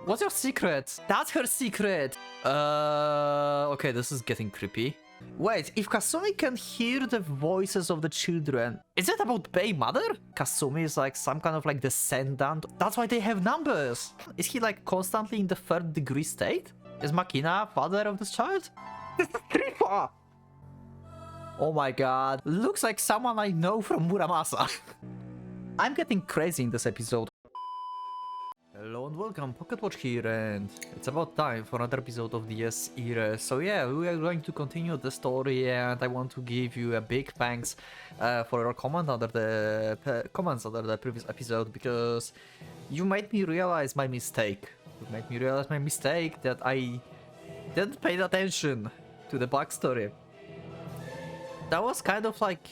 What's your secret? That's her secret! Okay, this is getting creepy. Wait, if Kasumi can hear the voices of the children, is it about Bay Mother? Kasumi is like some kind of like descendant. That's why they have numbers. Is he like constantly in the third degree state? Is Makina father of this child? This is Trifa! Oh my god. Looks like someone I know from Muramasa. I'm getting crazy in this episode. Hello and welcome, PocketWatch here, and it's about time for another episode of the irae. So yeah, we are going to continue the story, and I want to give you a big thanks for your comment under the comments under the previous episode, because you made me realize my mistake. You made me realize my mistake that I didn't pay attention to the backstory. That was kind of like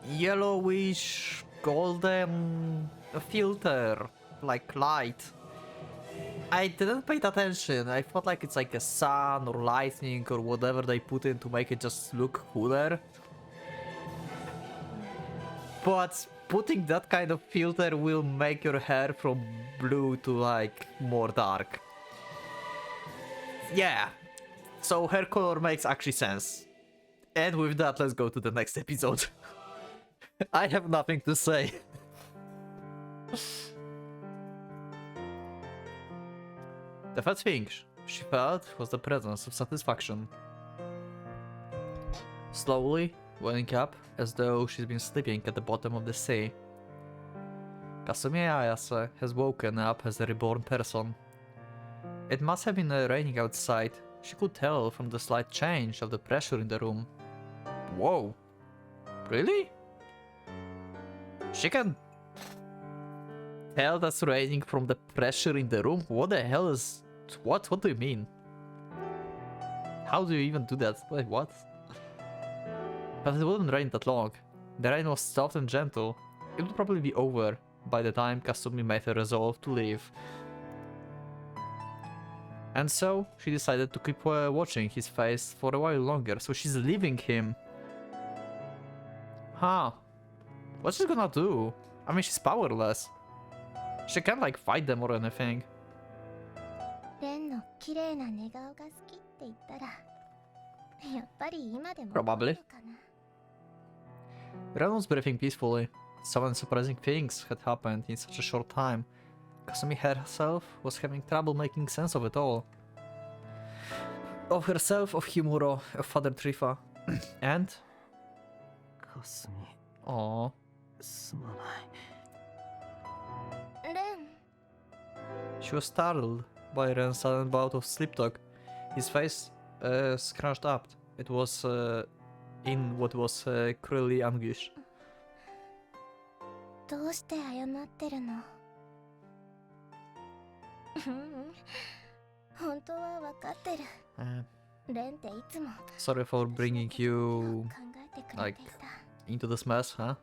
yellowish, golden filter, like light. I didn't pay attention. I thought like it's like a sun or lightning or whatever they put in to make it just look cooler. But putting that kind of filter will make your hair from blue to like more dark. Yeah. So hair color makes actually sense. And with that, let's go to the next episode. I have nothing to say. The first thing she felt was the presence of satisfaction. Slowly waking up, as though she's been sleeping at the bottom of the sea, Kasumi Ayase has woken up as a reborn person. It must have been raining outside. She could tell from the slight change of the pressure in the room. Whoa! Really? She can tell that's raining from the pressure in the room? What the hell is... What do you mean? How do you even do that? Wait, what? But it wouldn't rain that long. The rain was soft and gentle. It would probably be over by the time Kasumi made her resolve to leave. And so, she decided to keep watching his face for a while longer, so she's leaving him. Huh. What's she gonna do? I mean, she's powerless. She can't like fight them or anything. Probably. Ren was breathing peacefully. So many surprising things had happened in such a short time. Kasumi herself was having trouble making sense of it all. Of herself, of Himuro, of Father Trifa, and... Kasumi. Aww. She was startled by Ren's sudden bout of sleep talk. His face scrunched up. It was in what was cruelly anguish. Sorry for bringing you like into this mess, huh?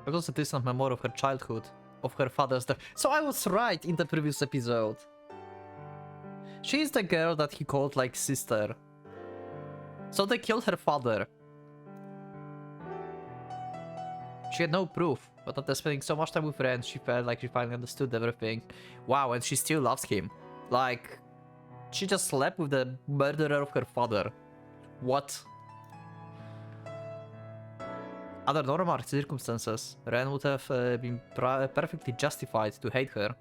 It was a distant memory of her childhood, of her father's death. So I was right in the previous episode. She is the girl that he called like sister. So they killed her father. She had no proof, but after spending so much time with Ren, she felt like she finally understood everything. Wow, and she still loves him. Like, she just slept with the murderer of her father. What? Under normal circumstances, Ren would have been perfectly justified to hate her.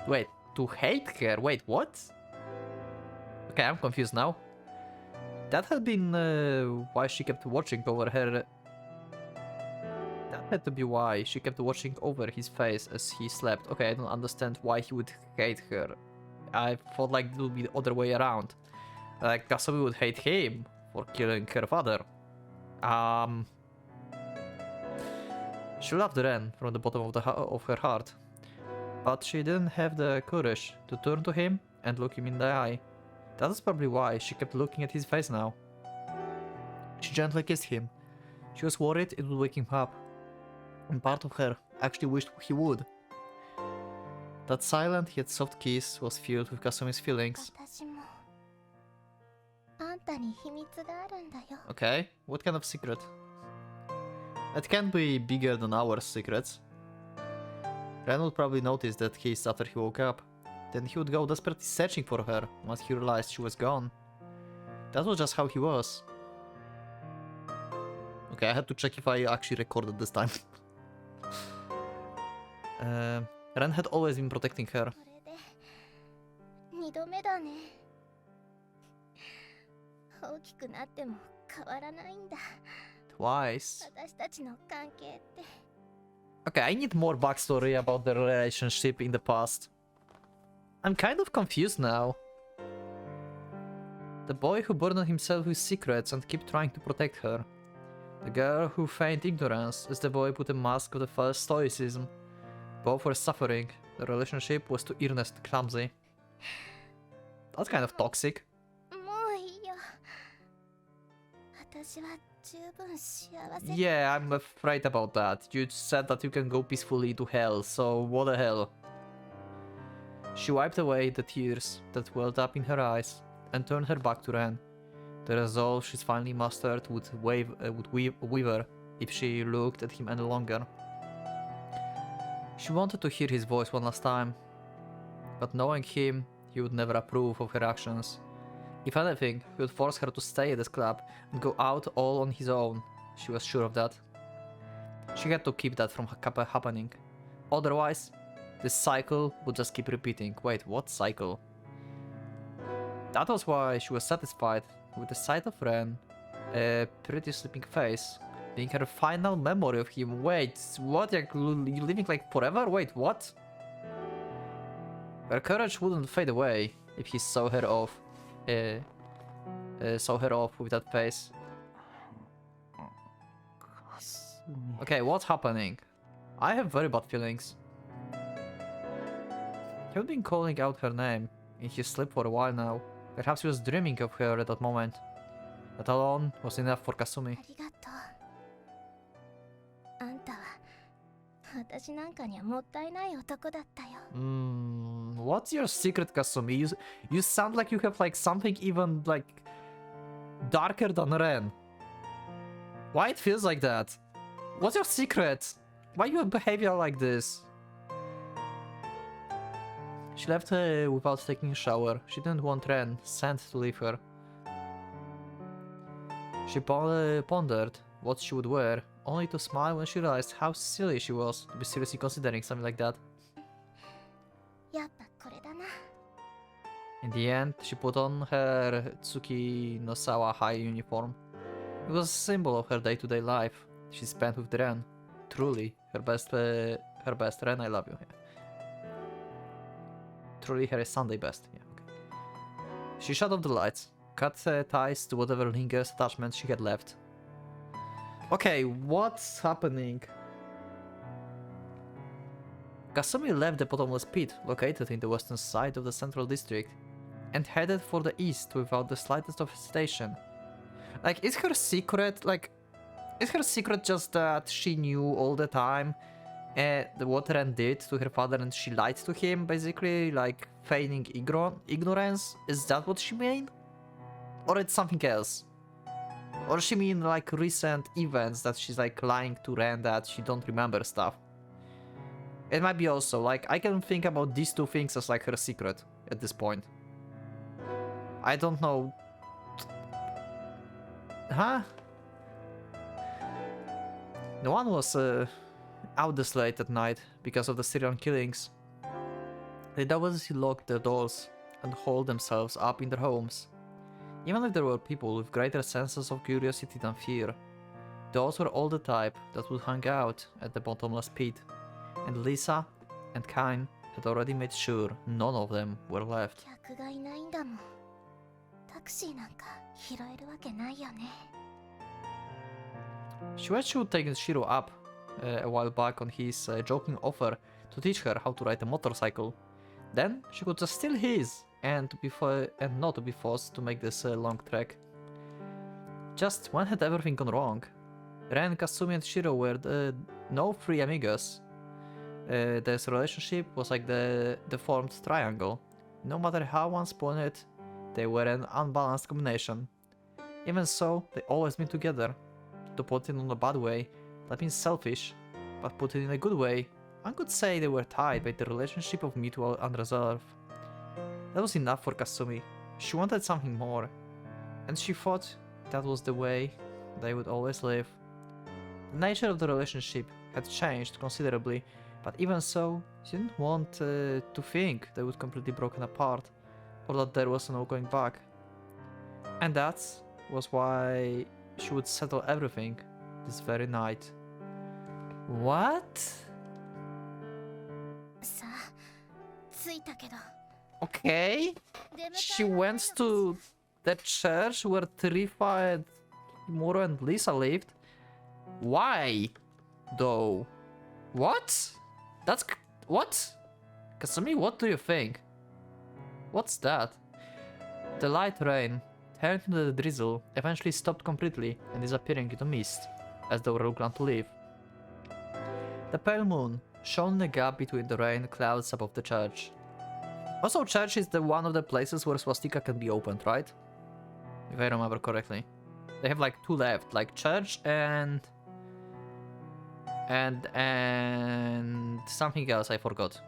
Wait, to hate her? Wait, what? Okay, I'm confused now. That had been why she kept watching over her. That had to be why she kept watching over his face as he slept. Okay, I don't understand why he would hate her. I thought like it would be the other way around. Like Kasumi would hate him for killing her father. She loved Ren from the bottom of her heart, but she didn't have the courage to turn to him and look him in the eye. That is probably why she kept looking at his face now. She gently kissed him. She was worried it would wake him up, and part of her actually wished he would. That silent yet soft kiss was filled with Kasumi's feelings. あんたに秘密があるんだよ。 Okay, what kind of secret? It can't be bigger than our secrets. Ren would probably notice that case after he woke up. Then he would go desperately searching for her once he realized she was gone. That was just how he was. Okay, I had to check if I actually recorded this time. Ren had always been protecting her. これで2度目だね。大きくなっても変わらないんだ。 Twice. 私たちの関係って。 Okay, I need more backstory about their relationship in the past. I'm kind of confused now. The boy who burdened himself with secrets and kept trying to protect her. The girl who feigned ignorance as the boy put a mask of the false stoicism. Both were suffering. The relationship was too earnest and clumsy. That's kind of toxic. もういいよ。私は十分幸せ。 Yeah, I'm afraid about that. You said that you can go peacefully to hell, so what the hell? She wiped away the tears that welled up in her eyes and turned her back to Ren. The resolve she's finally mastered would waver if she looked at him any longer. She wanted to hear his voice one last time, but knowing him, he would never approve of her actions. If anything, he would force her to stay at this club and go out all on his own. She was sure of that. She had to keep that from happening. Otherwise, this cycle would just keep repeating. Wait, what cycle? That was why she was satisfied with the sight of Ren, a pretty sleeping face, being her final memory of him. Wait, what? You're living like forever? Wait, what? Her courage wouldn't fade away if he saw her off with that face. Okay, what's happening? I have very bad feelings. He'd been calling out her name in his sleep for a while now. Perhaps he was dreaming of her at that moment. That alone was enough for Kasumi. ありがとう。あんたは私なんかにはもったいない男だったよ。 What's your secret, Kasumi? You sound like you have like something even like darker than Ren. Why it feels like that? What's your secret? Why your behavior like this? She left without taking a shower. She didn't want Ren sent to leave her. She pondered what she would wear, only to smile when she realized how silly she was to be seriously considering something like that. やっぱこれだな。 In the end, she put on her Tsuki no Sawa High uniform. It was a symbol of her day-to-day life she spent with Ren. Truly, her best Ren, I love you. Yeah. Truly her Sunday best. Yeah, okay. She shut off the lights, cut ties to whatever lingers attachments she had left. Okay, what's happening? Kasumi left the bottomless pit, located in the western side of the central district, and headed for the east without the slightest of hesitation. Like, is her secret just that she knew all the time what Ren did to her father and she lied to him, basically, like feigning ignorance? Is that what she mean? Or it's something else? Or she mean like recent events that she's like lying to Ren that she don't remember stuff? It might be also, like, I can think about these two things as like her secret at this point. I don't know. Huh? No one was out this late at night because of the Syrian killings. They obviously locked their doors and holed themselves up in their homes. Even if there were people with greater senses of curiosity than fear, those were all the type that would hang out at the bottomless pit, and Lisa and Kain had already made sure none of them were left. 客がいないんだもん。タクシーなんか拾えるわけないよね。 She had taken Shiro up a while back on his joking offer to teach her how to ride a motorcycle. Then she could just steal his and not to be forced to make this long trek. Just when had everything gone wrong? Ren, Kasumi, and Shiro were no free amigos. This relationship was like the deformed triangle. No matter how one spun it, they were an unbalanced combination. Even so, they always been together. To put it in a bad way, that means selfish, but put it in a good way, one could say they were tied by the relationship of mutual unreserve. That was enough for Kasumi. She wanted something more, and she thought that was the way they would always live. The nature of the relationship had changed considerably, but even so, she didn't want to think they would completely broken apart, or that there was no going back. And that was why she would settle everything this very night. What? さあ着いたけど Okay. She went to the church where Trifa and Moro and Lisa lived. Why? Though. What? That's... What? Kasumi, what do you think? What's that? The light rain turned into the drizzle, eventually stopped completely and disappearing into mist, as though Rogue planned to leave. The pale moon shone in the gap between the rain clouds above the church. Also, church is the one of the places where swastika can be opened, right? If I remember correctly. They have like two left, like church and something else I forgot.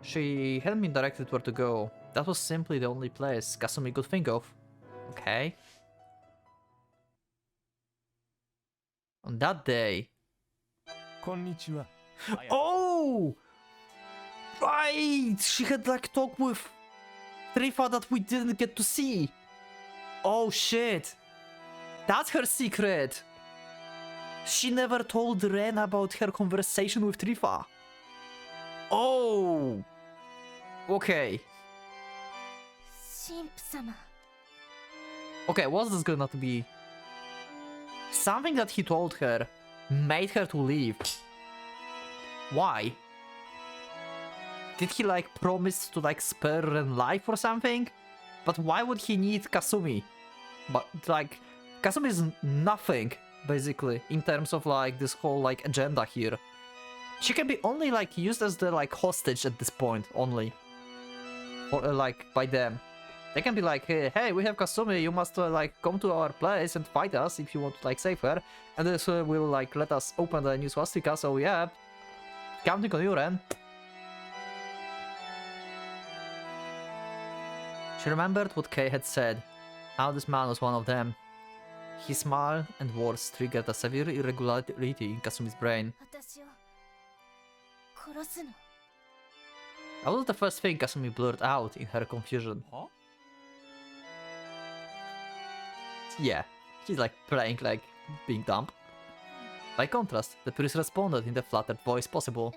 She hadn't been directed where to go. That was simply the only place Kasumi could think of. Okay. On that day. Konnichiwa. Oh! Right! She had like talk with Trifa that we didn't get to see. Oh shit. That's her secret. She never told Ren about her conversation with Trifa. Oh! Okay. 神父様 Okay, what's this gonna to be? Something that he told her made her to leave. Why? Did he like promise to like spare Ren life or something? But why would he need Kasumi? But like, Kasumi is nothing basically in terms of like this whole like agenda here. She can be only like used as the like hostage at this point only, or like by them. They can be like, hey, we have Kasumi, you must like come to our place and fight us if you want to like save her, and this will like let us open the new swastika. So yeah, counting on you, Ren. She remembered what Kay had said, how this man was one of them. His smile and words triggered a severe irregularity in Kasumi's brain. 私を殺すの That was the first thing Kasumi blurted out in her confusion. Huh? Yeah, she's like playing like being dumb. By contrast, the priest responded in the flattered voice possible.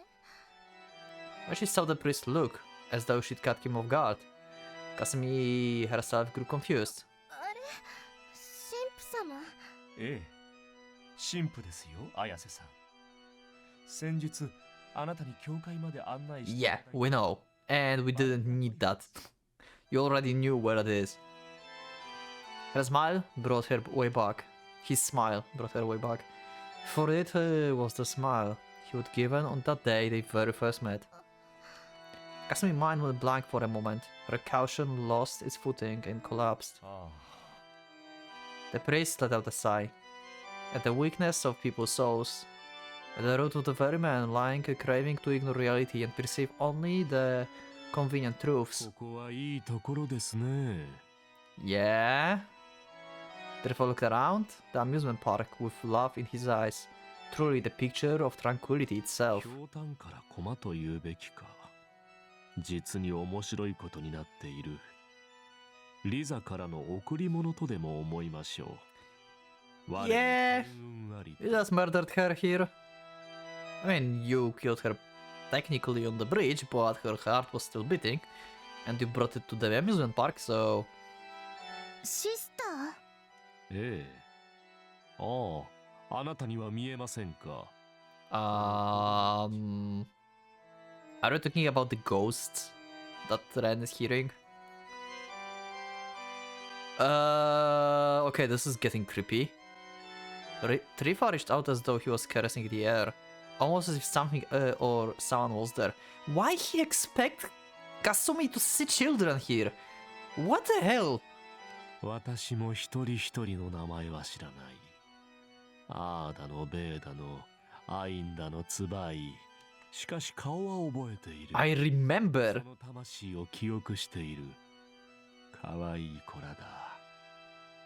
When she saw the priest look, as though she'd caught him off guard, Kasumi herself grew confused. あれ神父様ええ、神父ですよ、綾瀬さん。先日、あなたに教会まで案内してい Yeah, ただいた we know. And we didn't need that. You already knew where it is. Her smile brought her way back. His smile brought her way back. For it was the smile he had given on that day they very first met. Kasumi's mind went blank for a moment. Her caution lost its footing and collapsed. あ The priest let out a sigh. At the weakness of people's souls. At the root of the very man lying a craving to ignore reality and perceive only the convenient あ、 truths. ここはいいところですね。 Yeah? Therefore looked around the amusement park with love in his eyes. Truly the picture of tranquility itself. ひょうたんから駒と言うべきか。実に面白いことになっている。リザからの贈り物とでも思いましょう。我に Yeah. 幸運あり You just murdered her here. I mean, you killed her technically on the bridge, but her heart was still beating. And you brought it to the amusement park, so... シスターええ。ああ、あなたには見えませんか。 Are you talking about the ghosts that Ren is hearing? Okay, this is getting creepy. Trifa reached out as though he was caressing the air, almost as if something or someone was there. Why he expect Kasumi to see children here. What the hell? 私も一人一人の名前は知らない。あーだのベーだのアインだのツバイ。しかし顔は覚えている。I remember. その魂を記憶している。可愛い子らだ。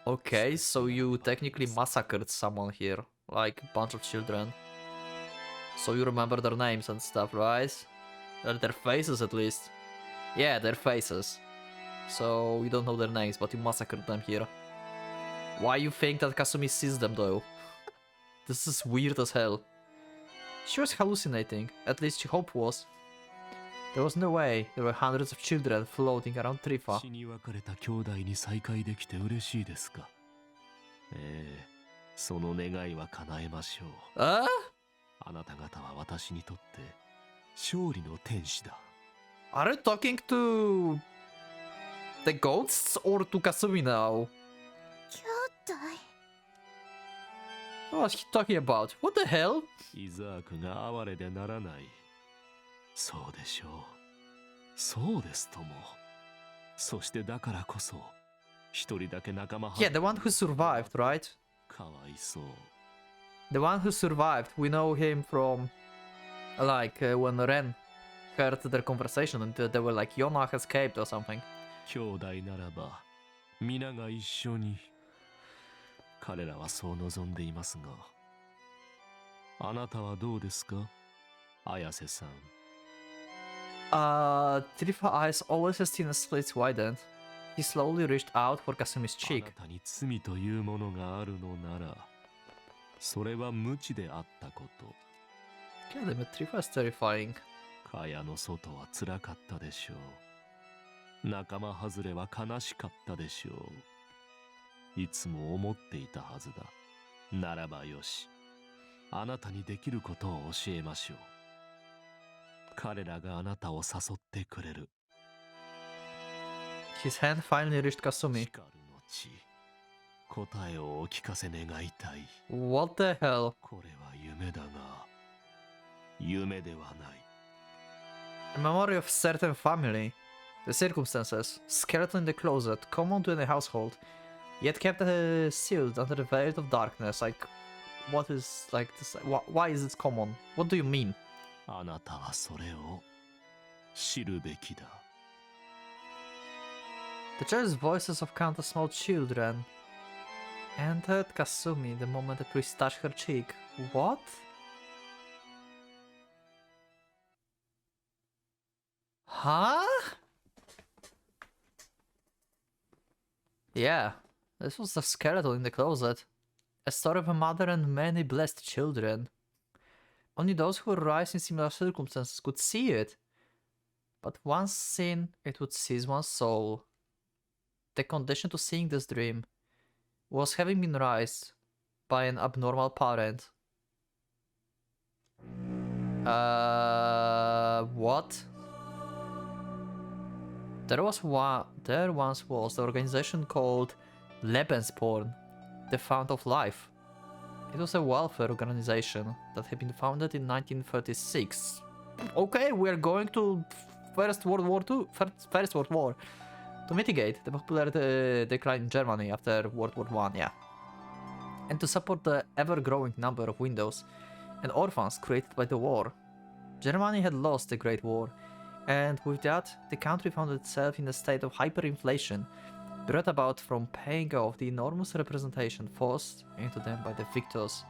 Okay, so you technically massacred someone here, like a bunch of children. So you remember their names and stuff, right? Or their faces at least. Yeah, their faces. So you don't know their names, but you massacred them here. Why you think that Kasumi sees them though? This is weird as hell. She was hallucinating, at least she hoped was. There was no way there were hundreds of children floating around Trifa. 死に別れた兄弟に再会できて嬉しいですか。ええ、その願いは叶えましょう。あなた方は私にとって勝利の天使だ。Are you talking to the ghosts or to Kasumi now? 兄弟 What's he talking about? What the hell? イザークが哀れでならない。そうでしょう。そうですとも。そしてだからこそ、一人だけ仲間 Yeah, the one who survived, right? かわいそう。The one who survived, we know him from, like, when Ren heard their conversation and they were like, Yona escaped or something. 兄弟ならば、皆が一緒に。彼らはそう望んでいますが。あなたはどうですか、綾瀬さん。Trifa eyes always has seen a slits widened. He slowly reached out for Kasumi's あ cheek. なたに罪というものがあるのなら、それは無知であったこと。God damn it, Trifa is terrifying. 蚊帳の外は辛かったでしょう。仲間外れは悲しかったでしょう。いつも思っていたはずだ。ならばよし。あなたにできることを教えましょう。彼らがあなたを誘ってくれる。His hand finally reached Kasumi. 光の地。答えをお聞かせ願いたい。What the hell? これは夢だが、夢ではない。A memory of certain family. The circumstances. Skeleton in the closet, common to any household, yet kept sealed under the veil of darkness. Like, what is like this? Why is it common? What do you mean? あなたはそれを知るべきだ。The jealous voices of countless small children entered Kasumi the moment the priest touched her cheek. What? Huh? Yeah, this was the skeleton in the closet. A story of a mother and many blessed children. Only those who rise in similar circumstances could see it. But once seen, it would seize one's soul. The condition to seeing this dream was having been raised by an abnormal parent. What? There once was the organization called Lebensborn, the Fount of Life. It was a welfare organization that had been founded in 1936. Okay, we are going to First World War to mitigate the popular decline in Germany after World War I, yeah. And to support the ever-growing number of widows and orphans created by the war. Germany had lost the Great War, and with that, the country found itself in a state of hyperinflation, brought about from paying off the enormous representation forced into them by the victors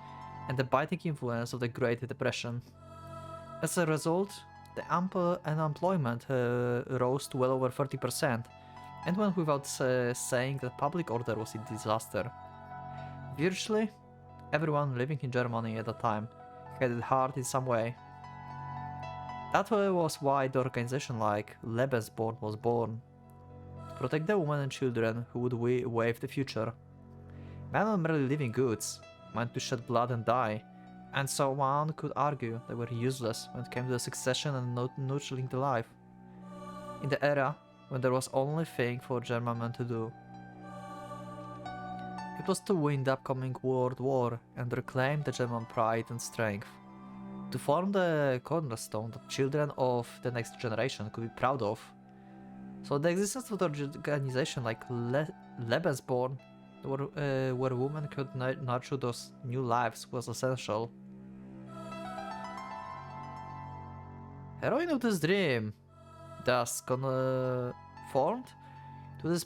and the biting influence of the Great Depression. As a result, the unemployment rose to well over 30%, and went without saying that public order was in disaster. Virtually everyone living in Germany at the time had it hard in some way. That was why the organization like Lebensborn was born. To protect the women and children who would wave the future. Men were merely living goods, meant to shed blood and die, and so one could argue they were useless when it came to the succession and nurturing the life. In the era when there was only thing for German men to do. It was to win the upcoming World War and reclaim the German pride and strength. To form the cornerstone that children of the next generation could be proud of, So the existence of the organization like Lebensborn, where women could nurture those new lives, was essential. Heroine of this dream thus conformed to this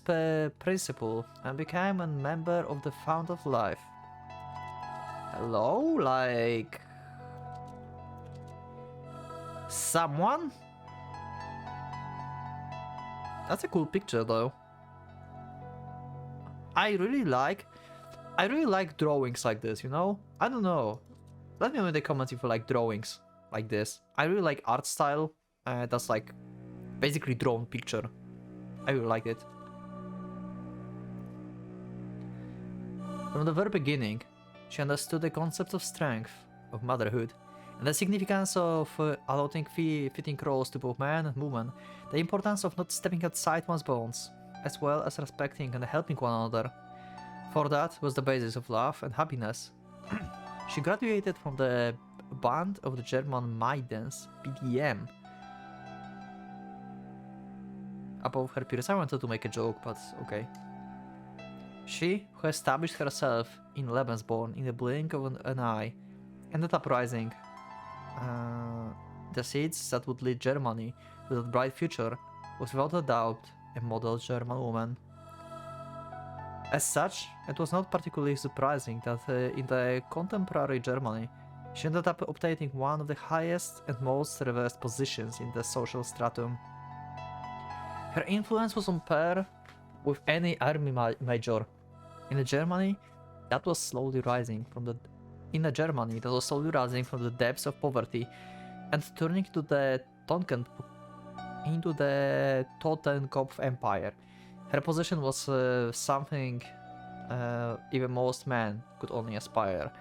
principle and became a member of the Fount of Life. Hello? Like... someone? That's a cool picture though. I really like drawings like this, you know? I don't know. Let me know in the comments if you like drawings like this. I really like art style. That's like basically drawn picture. I really like it. From the very beginning, she understood the concept of strength, of motherhood, and the significance of allotting fitting roles to both man and woman, the importance of not stepping outside one's bounds, as well as respecting and helping one another. For that was the basis of love and happiness. She graduated from the band of the German Maidens, BDM. Above her peers, I wanted to make a joke, but okay. She, who established herself in Lebensborn in the blink of an eye, ended up rising. The seeds that would lead Germany to a bright future was without a doubt a model German woman. As such, it was not particularly surprising that in the contemporary Germany, she ended up obtaining one of the highest and most revered positions in the social stratum. Her influence was on par with any army major. In Germany, that was slowly rising from the depths of poverty and turning to the Totenkopf Empire. Her position was something even most men could only aspire.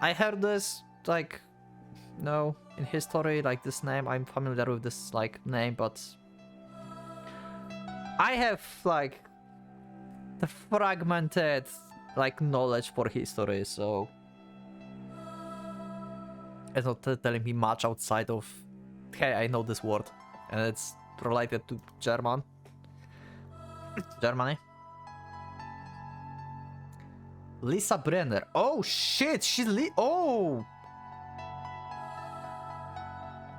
I heard this, like, no, in history, like this name, I'm familiar with this, like, name, but I have, like, the fragmented, like, knowledge for history, so it's not telling me much outside of, hey, I know this word, and it's related to Germany. Lisa Brenner. Oh shit, she's oh!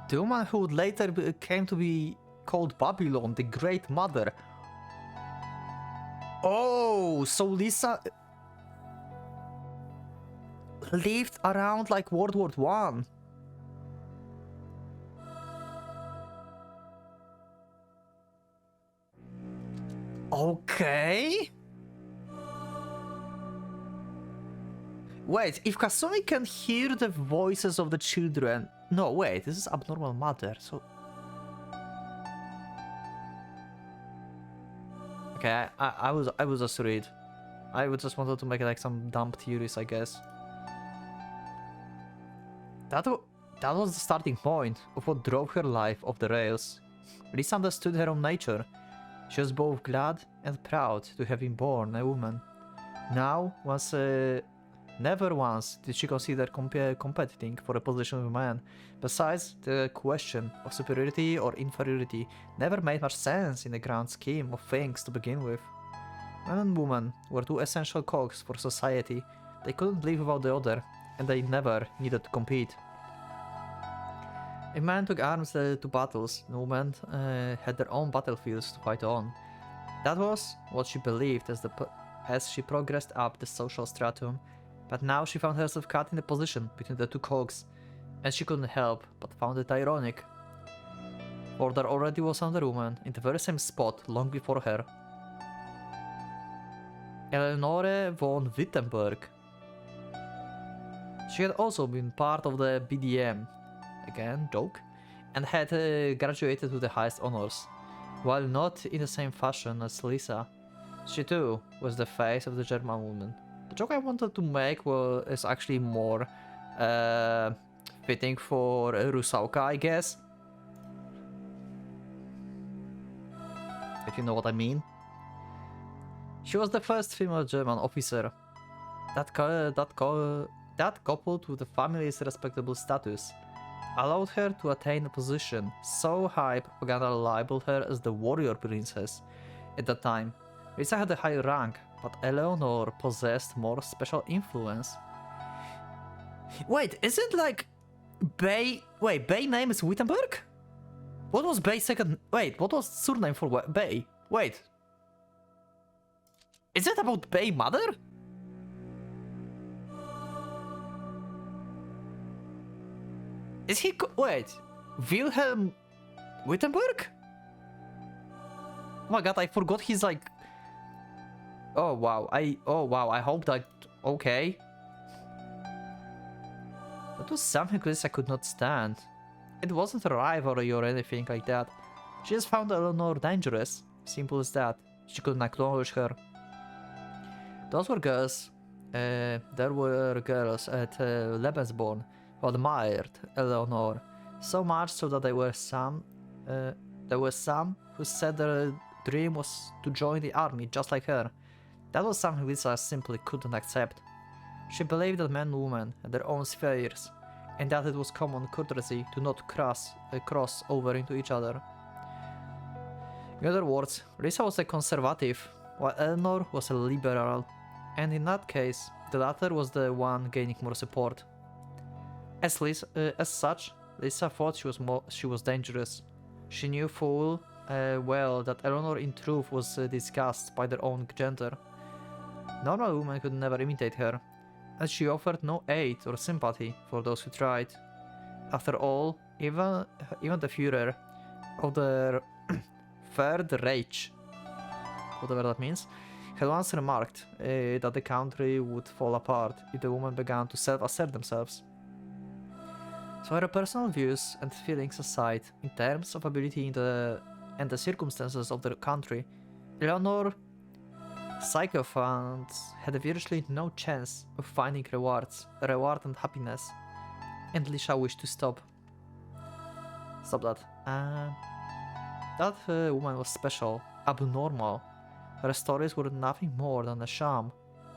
The woman who later came to be called Babylon, the Great Mother. Oh, so Lisa lived around like World War I. Okay. Wait, if Kasumi can hear the voices of the children... No, wait, this is abnormal mother, so... Okay, I was just read. I would just wanted to make like some dumb theories, I guess. That was the starting point of what drove her life off the rails. Lisa understood her own nature. She was both glad and proud to have been born a woman. Now, never once did she consider competing for a position with a man. Besides, the question of superiority or inferiority never made much sense in the grand scheme of things to begin with. Man and woman were two essential cogs for society. They couldn't live without the other, and they never needed to compete. If men took arms to battles, the women had their own battlefields to fight on. That was what she believed as she progressed up the social stratum. But now she found herself caught in the position between the two cogs, and she couldn't help but found it ironic. For there already was another woman in the very same spot long before her. Eleonore von Wittenberg. She had also been part of the BDM, again joke, and had graduated with the highest honors. While not in the same fashion as Lisa, she too was the face of the German woman. The joke I wanted to make is actually more fitting for Rusauka, I guess. If you know what I mean. She was the first female German officer. That coupled with the family's respectable status allowed her to attain a position so high propaganda labeled her as the warrior princess. At that time, Lisa had a high rank, but Eleanor possessed more special influence. Wait, is it like Bay? Wait, Bay name is Wittenberg? What was Bay's second? Wait, what was surname for Bay? Wait, is it about Bay mother? Is he? Wait, Wilhelm Wittenberg? Oh my god, I forgot he's like. Oh wow, I hope that. Okay. That was something Lisa could not stand. It wasn't a rivalry or anything like that. She just found Eleanor dangerous. Simple as that. She couldn't acknowledge her. Those were girls. There were girls at Lebensborn who admired Eleanor so much so that there were some who said their dream was to join the army just like her. That was something Lisa simply couldn't accept. She believed that men and women had their own spheres, and that it was common courtesy to not cross over into each other. In other words, Lisa was a conservative, while Eleanor was a liberal, and in that case, the latter was the one gaining more support. As such, Lisa thought she was dangerous. She knew full well that Eleanor in truth was disgusted by their own gender. Normal women could never imitate her, and she offered no aid or sympathy for those who tried. After all, even the Führer of the Third Reich, whatever that means, had once remarked that the country would fall apart if the women began to self-assert themselves. So her personal views and feelings aside, in terms of ability and the circumstances of the country, Eleanor sycophants had virtually no chance of finding reward and happiness, and Lisa wished to stop that. That woman was special, abnormal. Her stories were nothing more than a sham,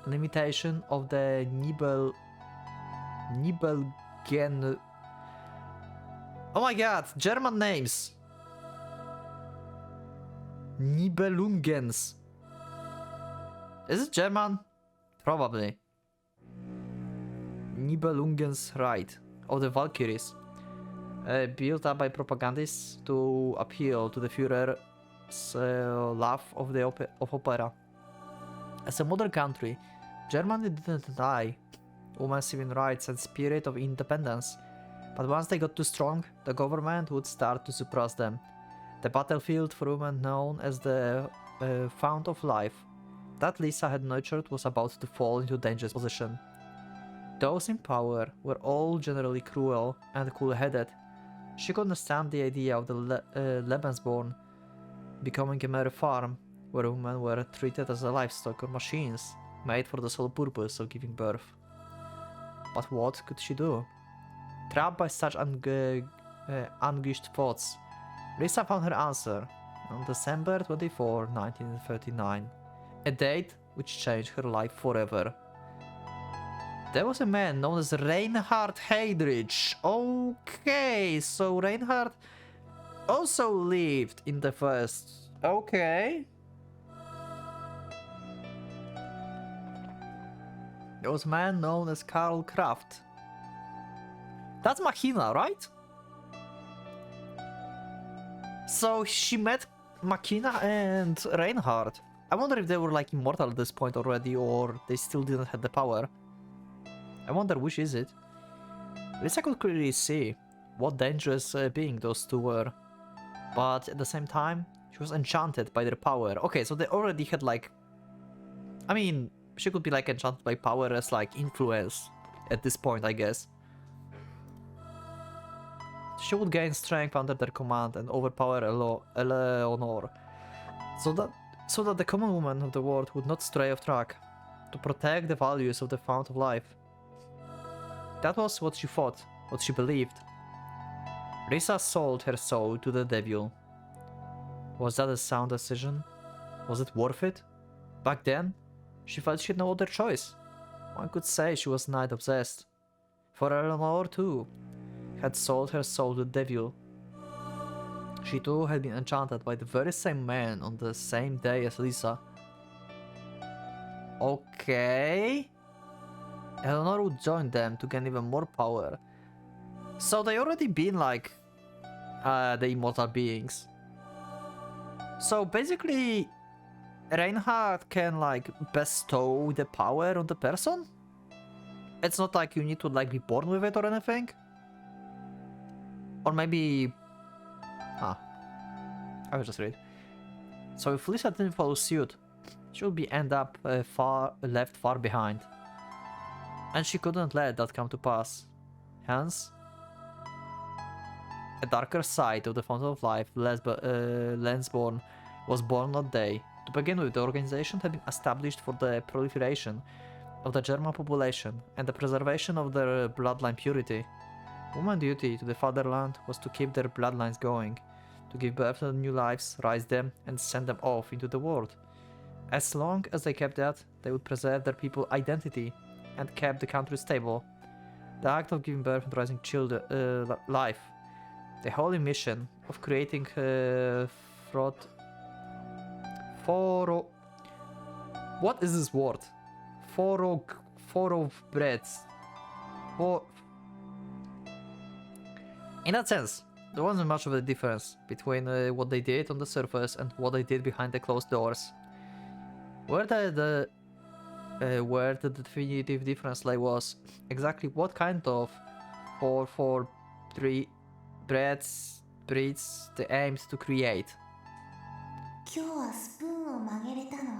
an imitation of the Nibelgen. Oh my god, German names! Nibelungens. Is it German? Probably. Nibelungens Rite of the Valkyries, built up by propagandists to appeal to the Führer's love of opera. As a modern country, Germany didn't deny women's civil rights and spirit of independence, but once they got too strong, the government would start to suppress them. The battlefield for women known as the Fount of Life that Lisa had nurtured was about to fall into a dangerous position. Those in power were all generally cruel and cool-headed. She couldn't stand the idea of the Lebensborn becoming a mere farm, where women were treated as a livestock or machines, made for the sole purpose of giving birth. But what could she do? Trapped by such anguished thoughts, Lisa found her answer on December 24, 1939, a date which changed her life forever. There was a man known as Reinhard Heydrich. Okay, so Reinhard also lived in the first. Okay. There was a man known as Karl Kraft. That's Machina, right? So she met Machina and Reinhard. I wonder if they were like immortal at this point already, or they still didn't have the power. I wonder which is it. Lisa could clearly see what dangerous being those two were, but at the same time, she was enchanted by their power. Okay, so they already had like... I mean, she could be like enchanted by power as like influence at this point, I guess. She would gain strength under their command and overpower Eleanor, so that the common woman of the world would not stray off track, to protect the values of the Fount of Life. That was what she thought, what she believed. Lisa sold her soul to the devil. Was that a sound decision? Was it worth it? Back then, she felt she had no other choice. One could say she was night obsessed. For Eleanor too. had sold her soul to the devil. She too had been enchanted by the very same man on the same day as Lisa. Okay. Eleanor would join them to gain even more power. So they already been like the immortal beings. So basically Reinhardt can like bestow the power on the person? It's not like you need to like be born with it or anything? Or maybe... I will just read. So if Lisa didn't follow suit, she would be end up left far behind. And she couldn't let that come to pass. Hence, a darker side of the Fountain of Life, Lensborn, was born that day. To begin with, the organization had been established for the proliferation of the German population and the preservation of their bloodline purity. Woman's duty to the fatherland was to keep their bloodlines going, to give birth to new lives, raise them, and send them off into the world. As long as they kept that, they would preserve their people's identity and kept the country stable. The act of giving birth and raising children, life, the holy mission of creating what is this word? Breads. In that sense, there wasn't much of a difference between what they did on the surface and what they did behind the closed doors. Where the definitive difference lay was exactly what kind of breeds they aimed to create. 今日はスプーンを曲げれたの。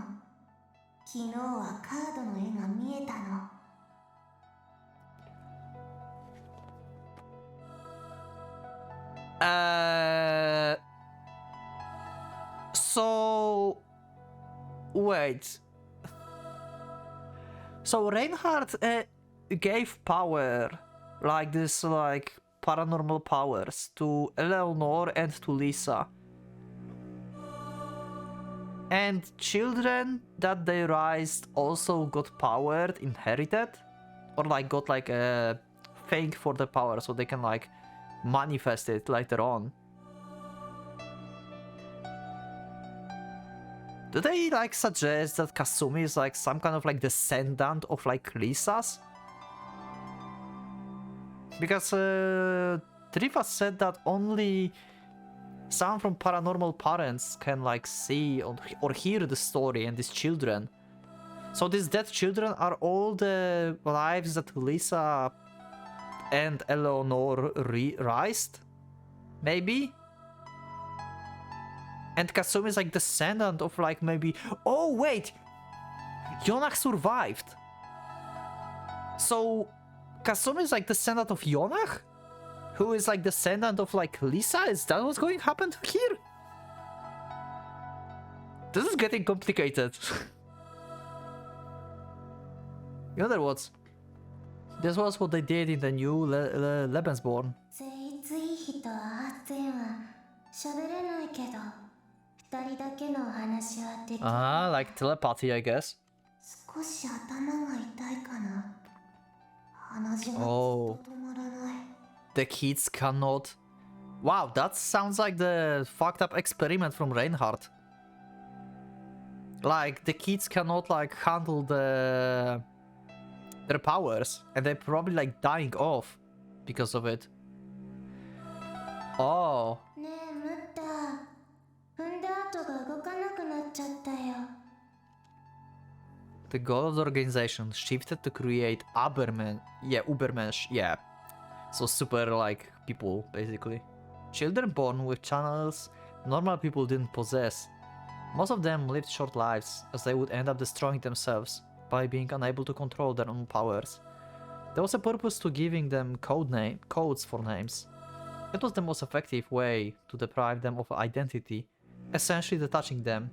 昨日はカードの絵が見えたの。So wait. So Reinhardt gave power, like this, like paranormal powers, to Eleanor and to Lisa. And children that they raised also got power, inherited, or like got like a thing for the power, so they can like manifest it later on. Do they like suggest that Kasumi is like some kind of like descendant of like Lisa's? Because Trifa said that only some from paranormal parents can like see or hear the story, and these children. So these dead children are all the lives that Lisa and Eleanor raised? Maybe? And Kasumi is like descendant of like maybe... Oh wait! Yonah survived! So Kasumi is like descendant of Yonah? Who is like descendant of like Lisa? Is that what's going to happen here? This is getting complicated. In other words, this was what they did in the new Lebensborn. ついつい人あっせんは喋れないけど二人だけの話はできる。Ah, like telepathy, I guess. 少し頭が痛いかな。話がずっと止まらない。The kids cannot... Wow, that sounds like the fucked up experiment from Reinhardt. Like, the kids cannot like handle their powers, and they're probably like dying off because of it. Oh. ねえ、ムッタ。踏んだ跡が動かなくなっちゃったよ。The goal of the organization shifted to create Ubermensch, yeah. So super like people, basically. Children born with channels normal people didn't possess. Most of them lived short lives, as they would end up destroying themselves by being unable to control their own powers. There was a purpose to giving them codes for names. It was the most effective way to deprive them of identity, essentially detaching them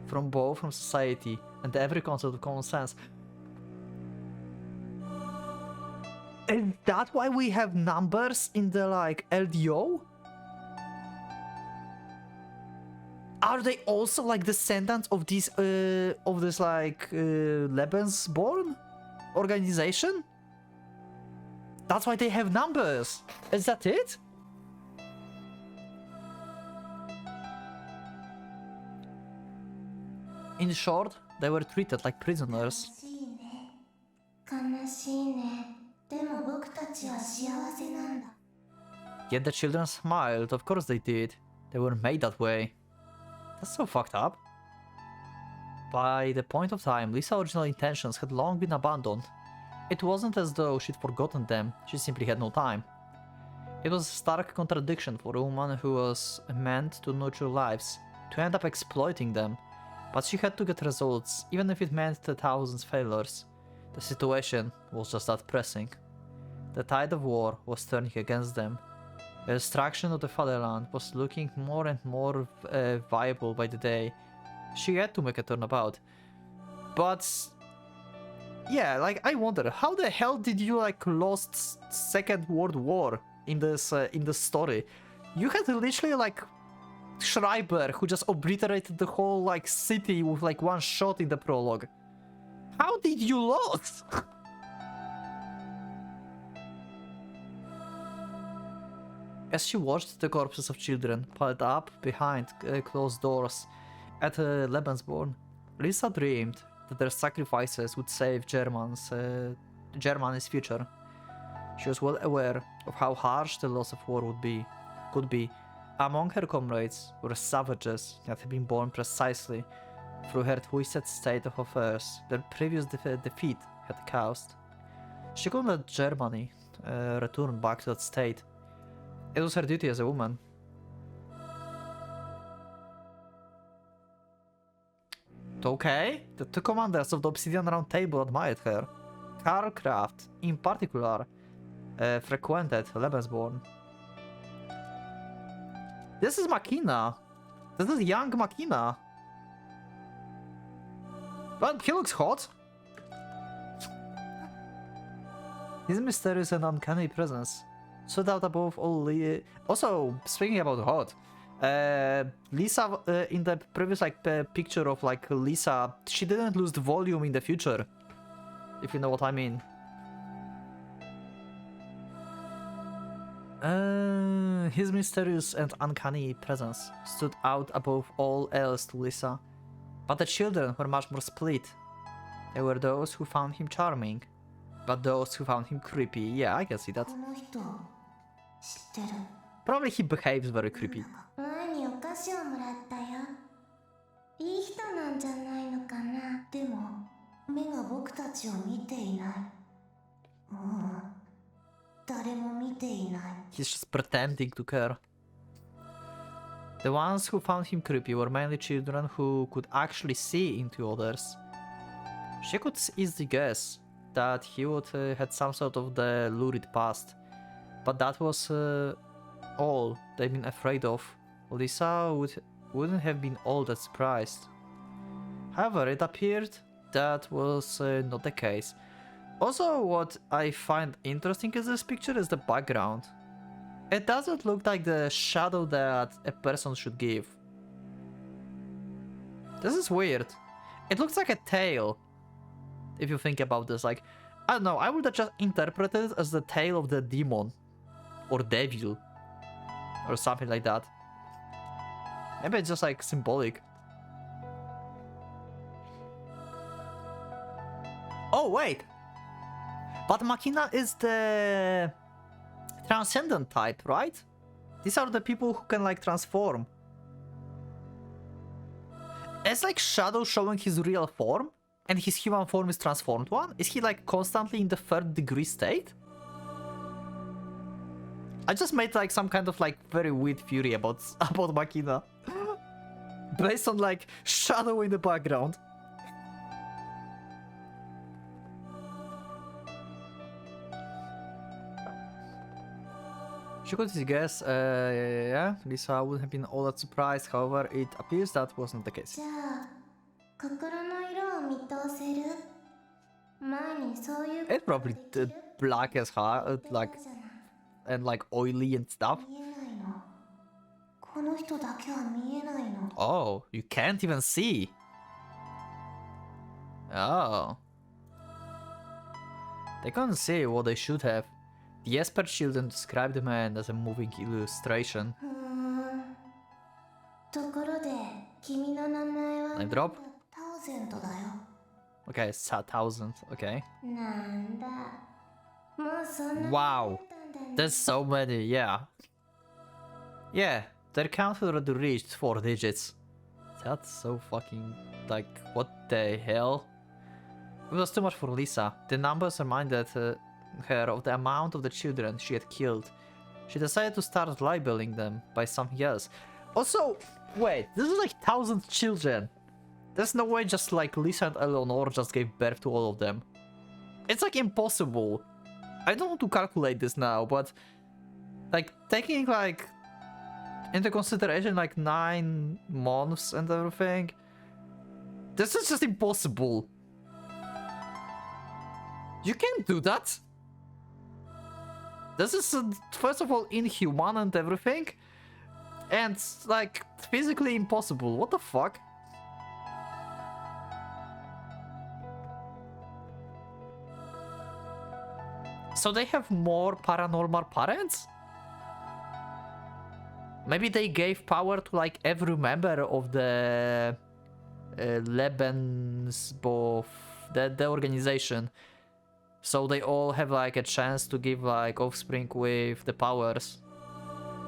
from both from society and every concept of common sense. Is that why we have numbers in the like LDO? Are they also like descendants of these of this like Lebensborn organization? That's why they have numbers. Is that it? In short, they were treated like prisoners. 悲しいね。悲しいね。でも僕たちは幸せなんだ。 Yet the children smiled. Of course they did. They were made that way. That's so fucked up. By the point of time, Lisa's original intentions had long been abandoned. It wasn't as though she'd forgotten them, she simply had no time. It was a stark contradiction for a woman who was meant to nurture lives, to end up exploiting them. But she had to get results, even if it meant the thousands failures. The situation was just that pressing. The tide of war was turning against them. The destruction of the fatherland was looking more and more viable by the day. She had to make a turnabout. But yeah, like I wonder, how the hell did you like lost Second World War in this story? You had literally like Schreiber who just obliterated the whole like city with like one shot in the prologue. How did you lose? As she watched the corpses of children piled up behind closed doors at Lebensborn, Lisa dreamed that their sacrifices would save Germany's future. She was well aware of how harsh the loss of war could be. Among her comrades were savages that had been born precisely through her twisted state of affairs their previous defeat had caused. She couldn't let Germany return back to that state. It was her duty as a woman. Okay, the two commanders of the Obsidian Round Table admired her. Karl Kraft, in particular, frequented Lebensborn. This is Makina. This is young Makina. But he looks hot. His mysterious and uncanny presence stood out above all. Also, speaking about hot, Lisa in the previous picture of like Lisa, she didn't lose the volume in the future, if you know what I mean. His mysterious and uncanny presence stood out above all else to Lisa, but the children were much more split. There were those who found him charming, but those who found him creepy. Yeah, I can see that. この人知ってる。 Probably he behaves very creepy. 前にお菓子をもらったよ。いい人なんじゃないのかな。でも目が僕たちを見ていない。誰も見ていない。 He's just pretending to care. The ones who found him creepy were mainly children who could actually see into others. She could easily guess that he would had some sort of the lurid past, but that was all they'd been afraid of. Lisa wouldn't have been all that surprised. However, it appeared that was not the case. Also, what I find interesting in this picture is the background. It doesn't look like the shadow that a person should give. This is weird. It looks like a tail. If you think about this, like, I don't know, I would have just interpreted it as the tail of the demon. Or devil. Or something like that. Maybe it's just like symbolic. Oh, wait! But Makina is the transcendent type, right? These are the people who can like transform. It's like Shadow showing his real form, and his human form is transformed one? Is he like constantly in the third degree state? I just made like some kind of like very weird theory about Makina. Based on like Shadow in the background. She could guess, yeah, Lisa wouldn't have been all that surprised, however, it appears that wasn't the case. じゃあ心の色を見通せる。前にそういう It's probably black as hell, like, and like oily and stuff. 見えないの。この人だけは見えないの。 Oh, you can't even see. Oh. They couldn't see what they should have. The Esper children describe the man as a moving illustration. ところで君の名前は Name drop? タウゼントだよ。 Okay, it's 1000. Okay. なんだ。もうそんな Wow. だね There's so many, yeah. Yeah, their count already reached 4 digits. That's so fucking... like, what the hell? It was too much for Lisa. The numbers reminded her of the amount of the children she had killed. She decided to start labeling them by something else. Also, wait, this is like 1000 children. There's no way just like Lisa and Eleanor just gave birth to all of them. It's like impossible. I don't want to calculate this now, but like taking like into consideration like 9 months and everything, this is just impossible. You can't do that. This is first of all inhuman and everything, and like physically impossible. What the fuck? So they have more paranormal parents? Maybe they gave power to like every member of the Lebensborn, the organization. So they all have like a chance to give like offspring with the powers.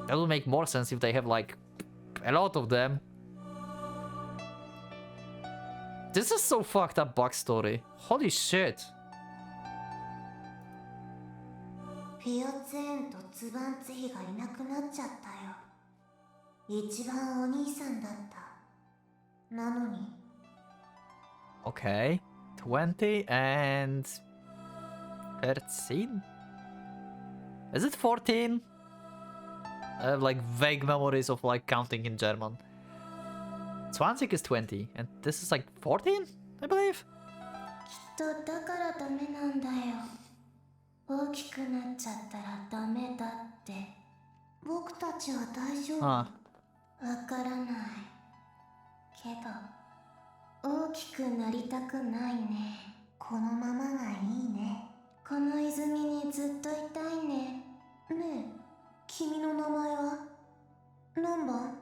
That would make more sense if they have like a lot of them. This is so fucked up backstory. Holy shit. フィオツェンとツバンツヒがいなくなっちゃったよ。一番お兄さんだった。なのに。Okay. 20 and 13? Is it 14? I have like vague memories of like counting in German. 20 is 20 and this is like 14, I believe. きっとだからダメなんだよ。大きくなっちゃったらダメだって。僕たちは大丈夫。わからない。けど、大きくなりたくないね。このままがいいね。この泉にずっといたいね。ねえ、君の名前は何番？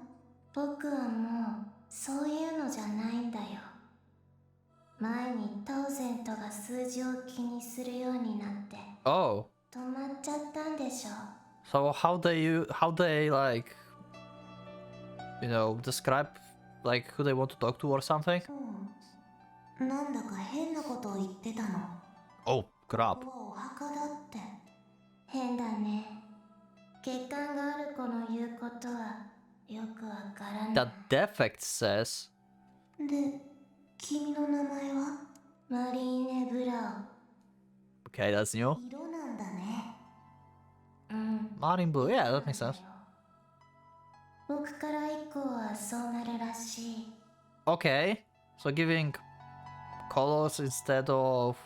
僕はもうそういうのじゃないんだよ。前にタウゼントが数字を気にするようになって。Oh. 止まっちゃったんでしょ。So how they like, you know, describe like who they want to talk to or something? うん。なんだか変なことを言ってたの。Oh, crap. ここはお墓だって。変だね。血管がある子の言うことはよくわからない。 That defect says. で、君の名前はマリーネ・ブラ Okay, that's new. ウ。色なんだね。うん。 Marine blue, yeah, that makes sense. 僕から以降はそうなるらしい。Okay, so giving colors instead of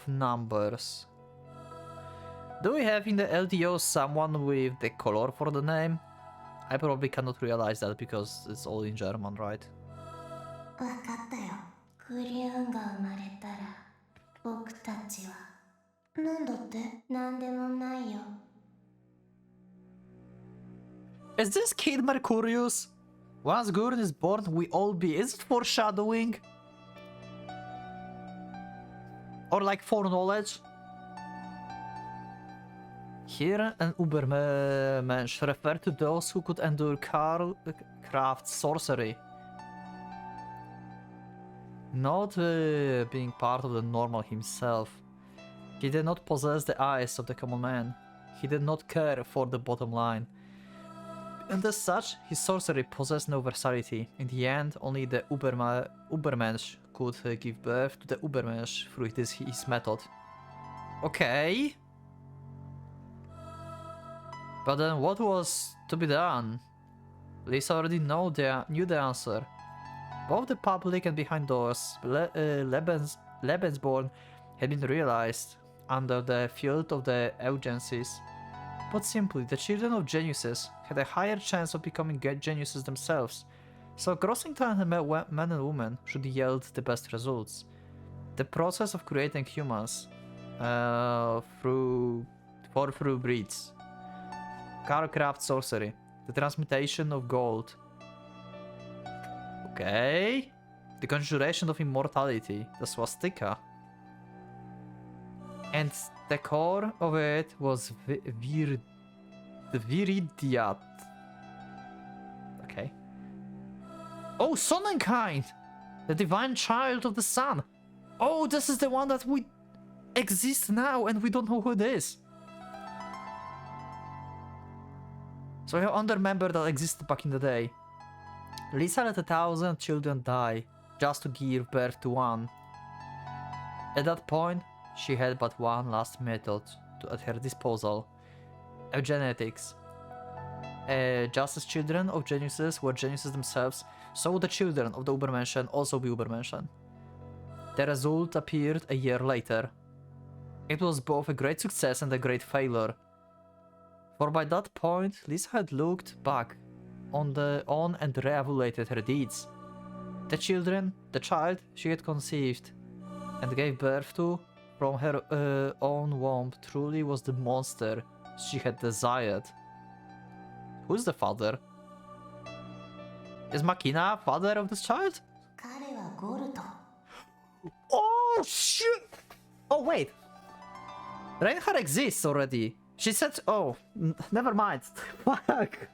numbers. Do we have in the LDO someone with the color for the name? I probably cannot realize that because it's all in German, right? わかったよ。クリューンが生まれたら僕たちは。なんだって？なんでもないよ。Is this kid Mercurius? Once Gurn is born, we all be. Is it foreshadowing? Or like foreknowledge? Here, an Ubermensch referred to those who could endure craft sorcery. Not being part of the normal himself. He did not possess the eyes of the common man. He did not care for the bottom line. And as such, his sorcery possessed no versatility. In the end, only the Ubermensch could give birth to the Ubermensch through his method. Okay. But then what was to be done? Lisa already knew the answer. Both the public and behind doors, Lebensborn had been realized under the field of the agencies. Put simply, the children of geniuses had a higher chance of becoming geniuses themselves, so crossing talented men and women should yield the best results. The process of creating humans through breeds. Carcraft sorcery. The transmutation of gold. Okay. The conjuration of immortality. The swastika. And the core of it was the Viridiat. Okay. Oh, Sonnenkind! The divine child of the sun. Oh, this is the one that we exist now and we don't know who it is. So I have remember that existed back in the day. Lisa let 1,000 children die just to give birth to one. At that point, she had but one last method at her disposal: eugenetics. Just as children of geniuses were geniuses themselves, so the children of the Ubermenschen also be Ubermenschen. The result appeared a year later. It was both a great success and a great failure. For by that point, Lisa had looked back on and re-evaluated her deeds. The child she had conceived and gave birth to from her own womb truly was the monster she had desired. Who's the father? Is Makina father of this child? 彼はゴルト。 Oh shit! Oh wait! Reinhardt exists already. She said, oh, never mind. Fuck.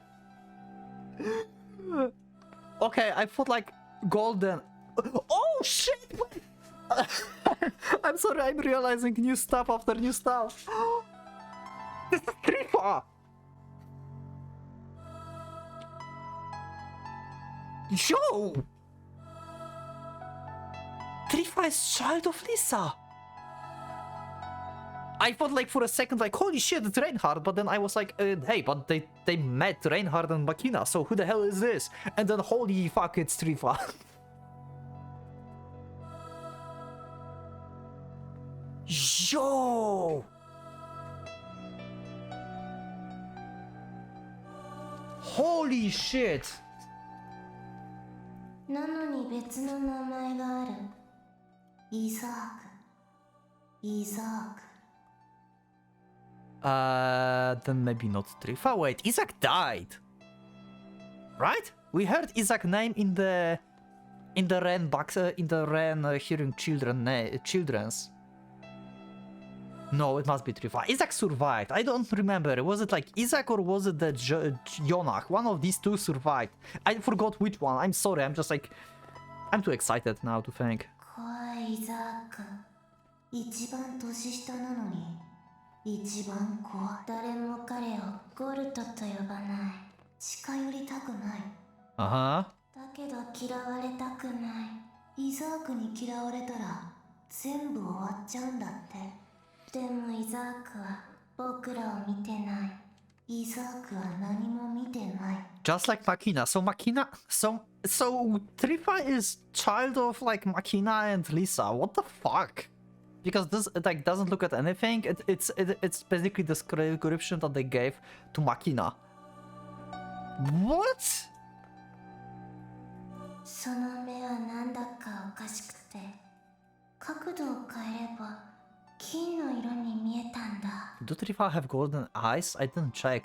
Okay, I thought like golden. Oh shit! Wait. I'm sorry, I'm realizing new stuff after new stuff. This is Trifa! Yo! Trifa is child of Lisa! I thought like for a second like, holy shit, it's Reinhardt, but then I was like, hey, but they met Reinhardt and Makina, so who the hell is this? And then holy fuck, it's Trifa. Yo! Holy shit! なのに別の名前がある。イザーク。イザーク。 Then maybe not Trifa. Wait, Isaac died, right? We heard Isaac's name in the Ren box, in the Ren hearing children's. No, it must be Trifa. Isaac survived. I don't remember. Was it like Isaac or was it the Jonah? One of these two survived. I forgot which one. I'm sorry. I'm just like, I'm too excited now to think. 怖いイザーク。一番年下なのに。 一番怖い。誰も彼をゴルトと呼ばない。近寄りたくない。だけど嫌われたくない。イザークに嫌われたら全部終わっちゃうんだって。でもイザークは僕らを見てない。イザークは何も見てない。Just like Makina. So Makina, so Trifa is child of like Makina and Lisa. What the fuck? Because this like doesn't look at anything. It's basically the description that they gave to Makina. What? その目はなんだかおかしくて、角度を変えれば金の色に見えたんだ。Do Trifa have golden eyes? I didn't check.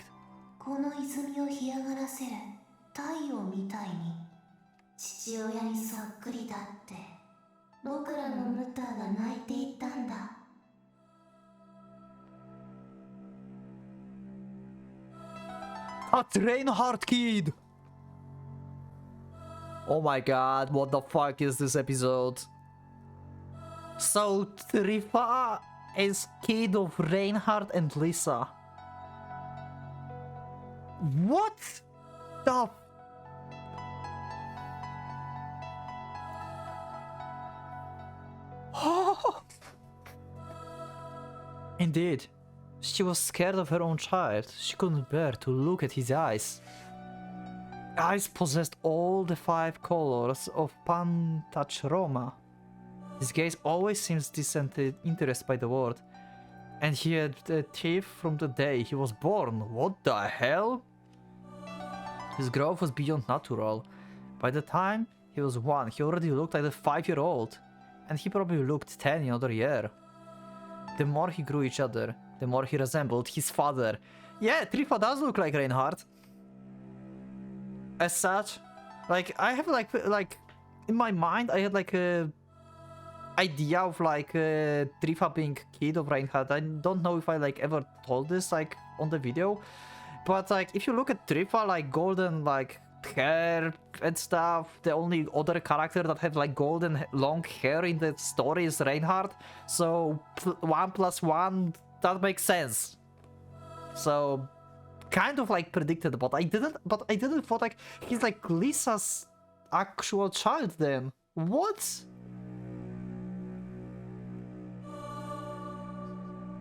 この泉を干上がらせる太陽みたいに父親にそっくりだって僕らのムタが泣いていたんだ。A Reinhardt kid! Oh my god, what the fuck is this episode? So Trifa is kid of Reinhardt and Lisa. What the? Oh. Indeed, she was scared of her own child. She couldn't bear to look at his eyes. Eyes possessed all the 5 colors of Pantachroma. His gaze always seems disinterested by the world, and he had a teeth from the day he was born. What the hell? His growth was beyond natural. By the time he was 1, he already looked like a 5-year-old, and he probably looked 10 another year. the more he grew each other, the more he resembled his father. Yeah, Trifa does look like Reinhardt. As such, like I have like in my mind I had like a idea of like Trifa being kid of Reinhardt. I don't know if I like ever told this like on the video, but like if you look at Trifa, like golden like hair and stuff, the only other character that had like golden long hair in the story is Reinhardt. So 1 + 1, that makes sense. So kind of like predicted, but I didn't thought like he's like Lisa's actual child then. What?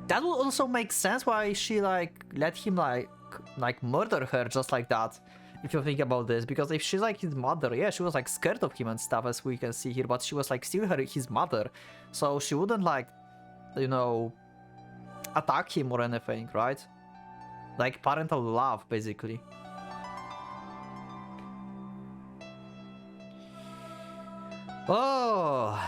That would also make sense why she like let him like murder her just like that, if you think about this, because if she's like his mother, yeah, she was like scared of him and stuff, as we can see here, but she was like still his mother, so she wouldn't like, you know, attack him or anything, right? Like parental love, basically. Oh.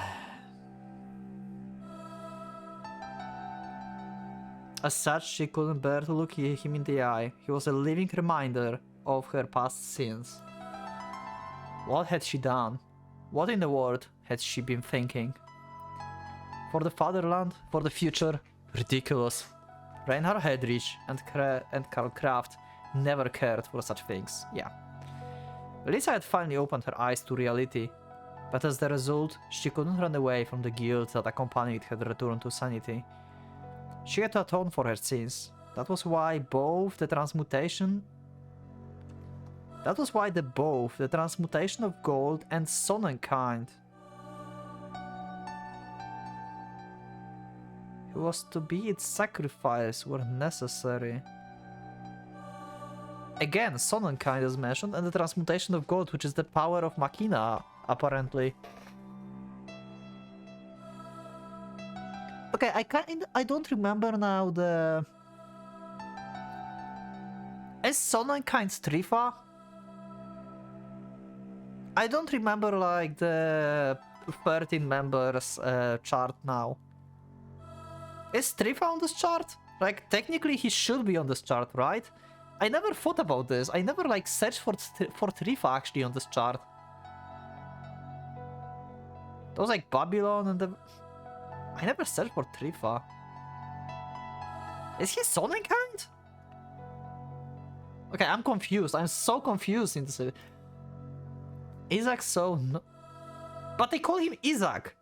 As such, she couldn't bear to look him in the eye. He was a living reminder of her past sins. What had she done? What in the world had she been thinking? For the fatherland? For the future? Ridiculous. Reinhard Heydrich and Karl Kraft never cared for such things. Yeah. Lisa had finally opened her eyes to reality, but as the result, she couldn't run away from the guilt that accompanied her return to sanity. She had to atone for her sins. That was why both the transmutation of gold and Sonnenkind who was to be its sacrifice were necessary. Again, Sonnenkind is mentioned, and the transmutation of gold, which is the power of Machina, apparently. Okay, I don't remember now the... Is Sonnenkind's Trifa? I don't remember like the 13 members chart now. Is Trifa on this chart? Like technically he should be on this chart, right? I never thought about this. I never like searched for Trifa actually on this chart. That was like Babylon and the... I never searched for Trifa. Is he Sonnenkind? Okay, I'm confused. I'm so confused in this. Isaac, so no... But they call him Isaac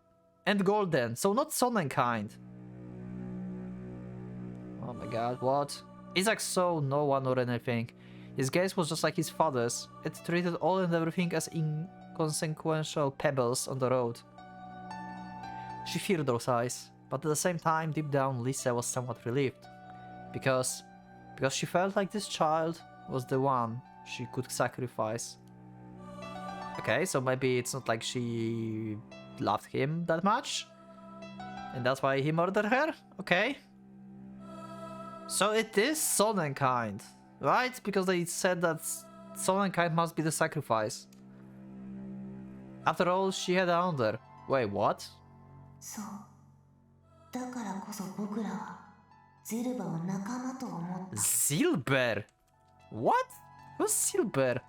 and Golden, so not Sonnenkind. Oh my god, what? Isaac saw no one or anything. His gaze was just like his father's. It treated all and everything as inconsequential pebbles on the road. She feared those eyes, but at the same time, deep down, Lisa was somewhat relieved. Because she felt like this child was the one she could sacrifice. Okay, so maybe it's not like she loved him that much, and that's why he murdered her? Okay. So it is Sonnenkind, right? Because they said that Sonnenkind must be the sacrifice. After all, she had a wonder. Wait, what? そう。だからこそ僕らはゼルバを仲間と思った。Silber? What? Who's Silber?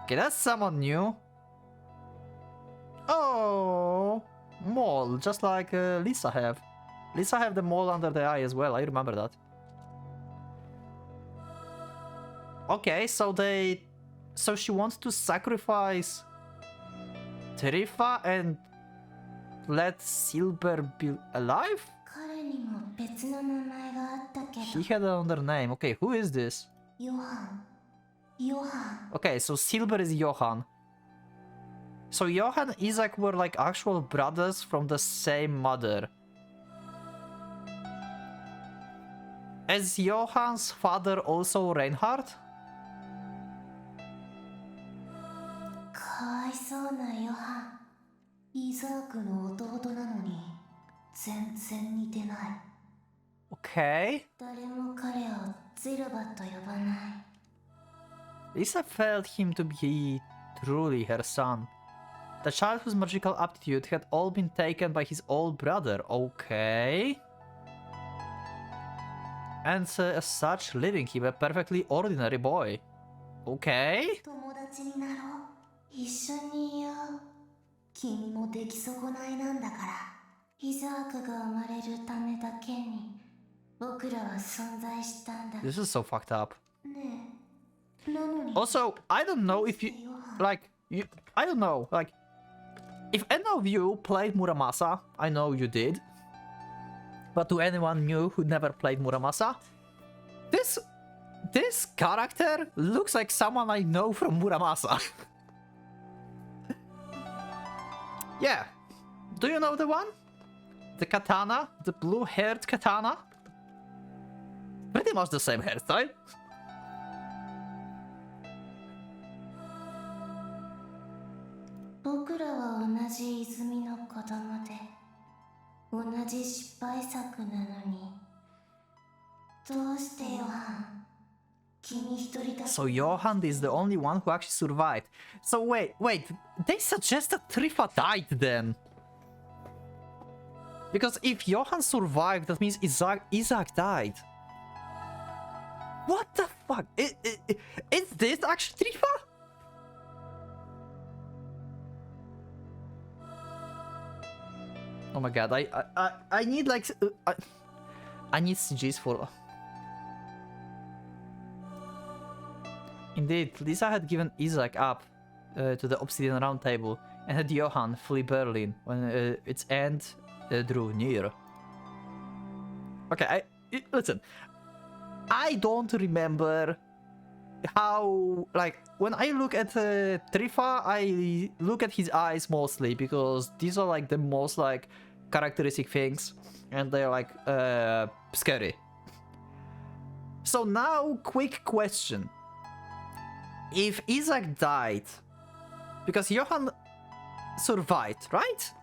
Okay, that's someone new. Oh, mole, just like Lisa have. Lisa have the mole under the eye as well. I remember that. Okay, so she wants to sacrifice Trifa and let Silber be alive? 彼にも別の名前があったけど。 He had another name. Okay, who is this? ヨハン。ヨハン。 Okay, so Silber is Johann. So Johann and Isaac were like actual brothers from the same mother. Is Johann's father also Reinhardt? かわいそうなヨハン。イザークの弟なのに全然似てない。 Okay. 誰も彼をゼルバと呼ばない。 Lisa felt him to be truly her son. The child whose magical aptitude had all been taken by his old brother. Okay. And as such, leaving him a perfectly ordinary boy. Okay. 友達になろう。一緒にいよう。君も出来損ないなんだから。イザークが生まれるためだけに僕らは存在したんだ。This is so fucked up. ねえ。なのに。Also, I don't know if you like I don't know like if any of you played Muramasa. I know you did. But to anyone new who never played Muramasa, this character looks like someone I know from Muramasa. Yeah. Do you know the one? The katana? The blue-haired katana? Pretty much the same hairstyle. So Johan is the only one who actually survived. So wait, they suggest that Trifa died then. Because if Johan survived, that means Isaac died. What the fuck? Is this actually Trifa? Oh my god, I need like I need CGs for. Indeed, Lisa had given Isaac up to the Obsidian Round Table and had Johan flee Berlin when its end drew near. Okay, listen. I don't remember how, like, when I look at Trifa, I look at his eyes mostly because these are like the most like characteristic things and they're like scary. So now, quick question. If Isaac died, because Johan survived, right?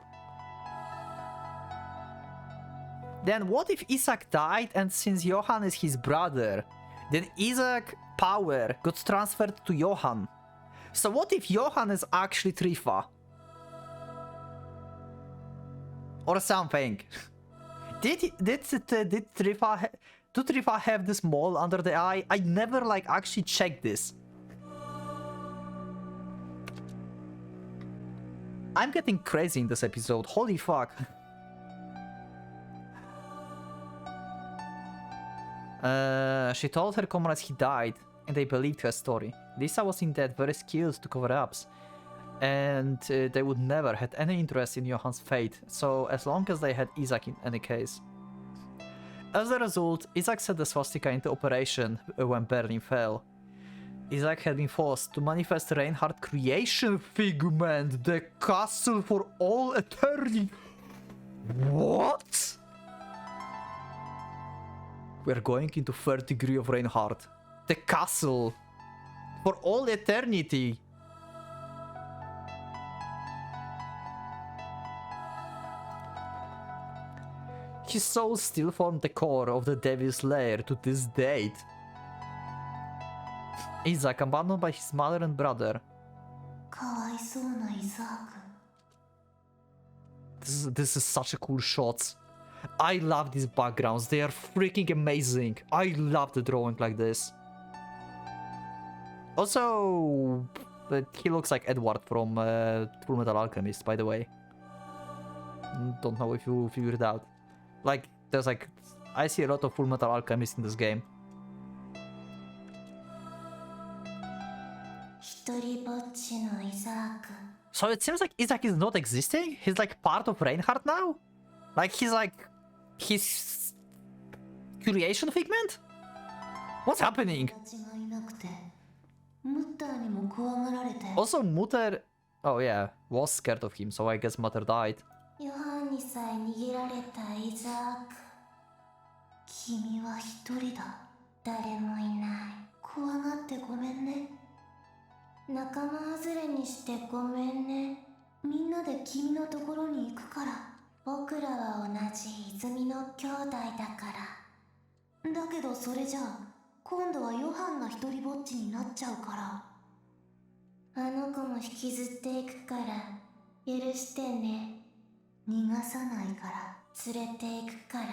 Then what if Isaac died and since Johan is his brother, then Isaac power got transferred to Johan. So what if Johan is actually Trifa? Or something. Did Trifa do Trifa have this mole under the eye? I never like actually checked this. I'm getting crazy in this episode. Holy fuck. She told her comrades he died, and they believed her story. Lisa was indeed very skilled to cover ups, and they would never had any interest in Johan's fate, so as long as they had Isaac in any case. As a result, Isaac set the swastika into operation when Berlin fell. Isaac had been forced to manifest Reinhardt creation figment, the castle for all eternity. What? We're going into third degree of Reinhardt. The castle for all eternity. His soul still formed the core of the devil's lair to this date. Isaac, abandoned by his mother and brother. This is such a cool shot. I love these backgrounds, they are freaking amazing. I love the drawing like this. Also, he looks like Edward from Fullmetal Alchemist, by the way. Don't know if you figured it out. Like, there's like, I see a lot of Fullmetal Alchemist in this game. So it seems like Isaac is not existing? He's like part of Reinhardt now? Like he's like his creation figment? What's happening? Also Mutter, oh yeah, was scared of him, so I guess Mutter died. 許してね。逃がさないから連れて行くから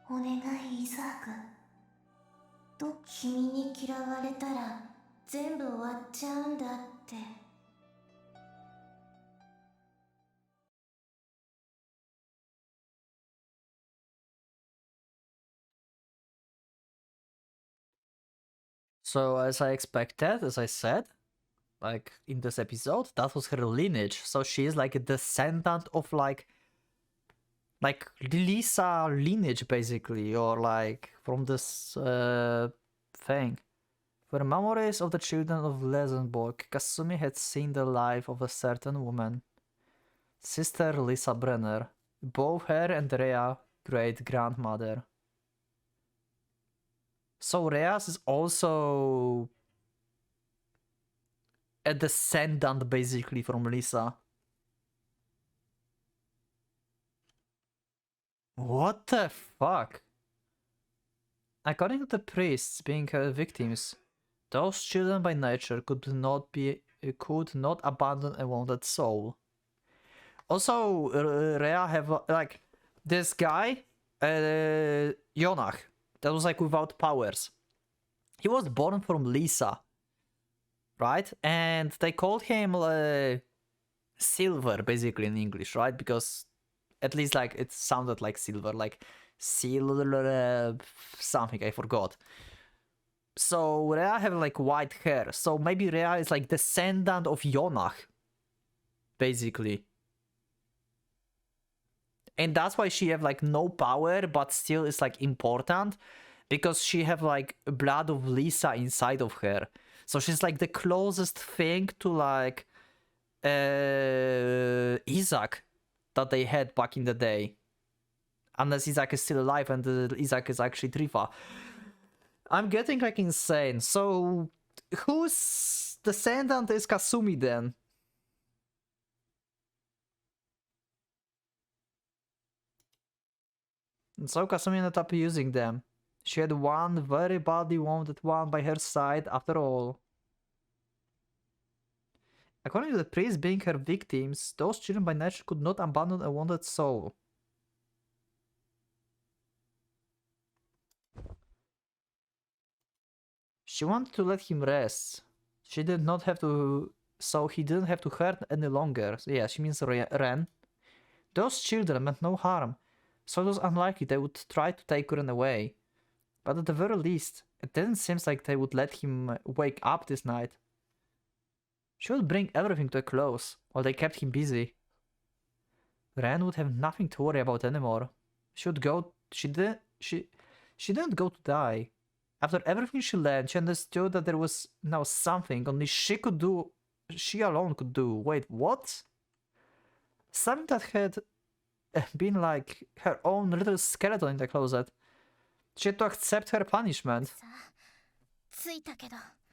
お願いイザーク。と君に嫌われたら全部終わっちゃうんだって。So as I expected, as I said, like in this episode, that was her lineage. So she is like a descendant of like Lisa lineage basically, or like from this thing. For the memories of the children of Lesenborg, Kasumi had seen the life of a certain woman, Sister Lisa Brenner, both her and Rhea great-grandmother. So Rhea's is also a descendant basically from Lisa. What the fuck? According to the priests being victims, those children by nature could not abandon a wounded soul. Also, Rhea have like this guy, Jonach, that was like without powers. He was born from Lisa, right? And they called him Silver, basically in English, right? Because at least like it sounded like silver, like silver something, I forgot. So Rhea have like white hair, so maybe Rhea is like descendant of Jonach, basically. And that's why she have like no power, but still is like important, because she have like blood of Lisa inside of her. So she's like the closest thing to like Isaac that they had back in the day. Unless Isaac is still alive and Isaac is actually Trifa. I'm getting like insane. So whose descendant is Kasumi then? And so Kasumi ended up using them. She had one very badly wounded one by her side after all. According to the priest being her victims, those children by nature could not abandon a wounded soul. She wanted to let him rest. She did not have to, so he didn't have to hurt any longer. So yeah, she means Ren. Those children meant no harm, so it was unlikely they would try to take Ren away. But at the very least, it didn't seem like they would let him wake up this night. She would bring everything to a close, while they kept him busy. Ren would have nothing to worry about anymore. She would go. She didn't go to die. After everything she learned, she understood that there was now something only she could do. She alone could do. Wait, what? Something that had been like her own little skeleton in the closet. She had to accept her punishment.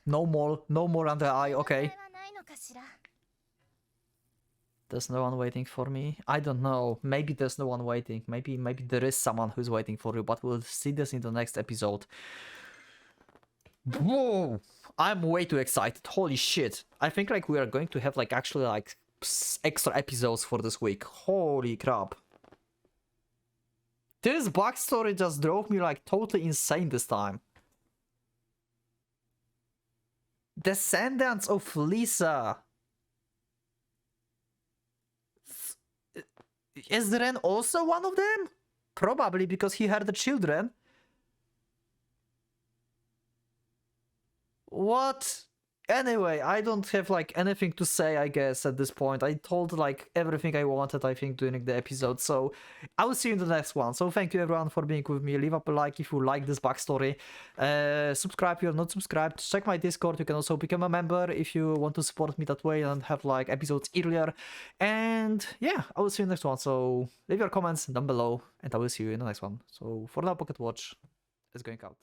No more under eye, okay. There's no one waiting for me. I don't know. Maybe there's no one waiting. Maybe there is someone who's waiting for you, but we'll see this in the next episode. Whoa! I'm way too excited. Holy shit. I think like we are going to have like actually like extra episodes for this week. Holy crap. This backstory just drove me like totally insane this time. Descendants of Lisa. Is Ren also one of them? Probably, because he had the children. What? Anyway, I don't have like anything to say, I guess, at this point. I told like everything I wanted, I think, during the episode, so I will see you in the next one. So thank you everyone for being with me. Leave up a like if you like this backstory. Subscribe if you're not subscribed. Check my Discord. You can also become a member if you want to support me that way and have like episodes earlier. And yeah, I will see you in the next one. So leave your comments down below and I will see you in the next one. So for now, Pocket Watch is going out.